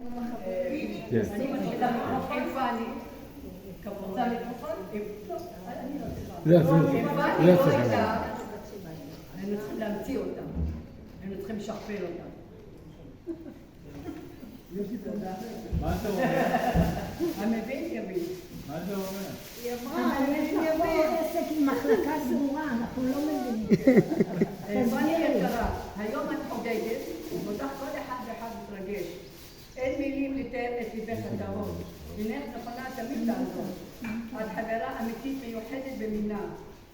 איפה אני? רוצה מיקרופון? לא, אני צריכים להמציא אותם. היינו צריכים לשכפל אותם. מה זה אומר? המבין יבין. מה זה אומר? אבל יש לך פה עסק עם מחלקה סגורה, אנחנו לא מבינים. בואי יקרה, היום את חוגגת, ואותך כל אחד ואחד מתרגש. אין מילים לתאר את ליבך הטהור. בינך נכונה תמיד לעזור. את חברה אמיתית מיוחדת במינה.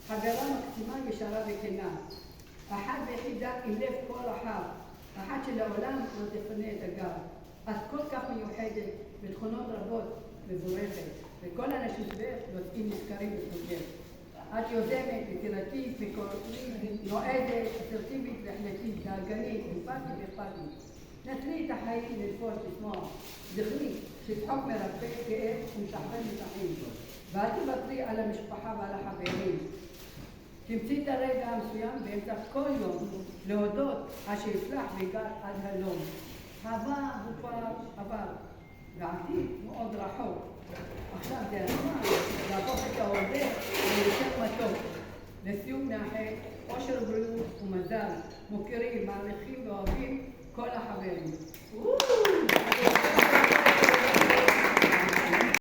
חברה מקסימה, ישרה וכנה. אחת ויחידה עם לב כה רחב. אחת שלעולם לא תפנה את הגב. את כל כך מיוחדת בתכונות רבות מבורכת. וכל האנשים סביבך יוצאים נזכרים בסוגך. את יוזמת, יצירתית, מקורית, נועדת, אסרטיבית והחלטית, דאגנית, אמפתית ואכפתית. נתני את החיים ללפות, לשמוע. זכרי שצחוק מרפא כאב ומשחרר מתחים. ואל תוותרי על המשפחה ועל החברים. תמצאי את הרגע המסוים באמצע כל יום להודות על שהצלח והגעת עד הלום. העבר הוא כבר עבר, והעתיד מאוד רחוק. עכשיו זה הזמן להפוך את ההווה ליותר מתוק. לסיום נאחל אושר בריאות ומזל, מוקירים, מעריכים ואוהבים כל החברים.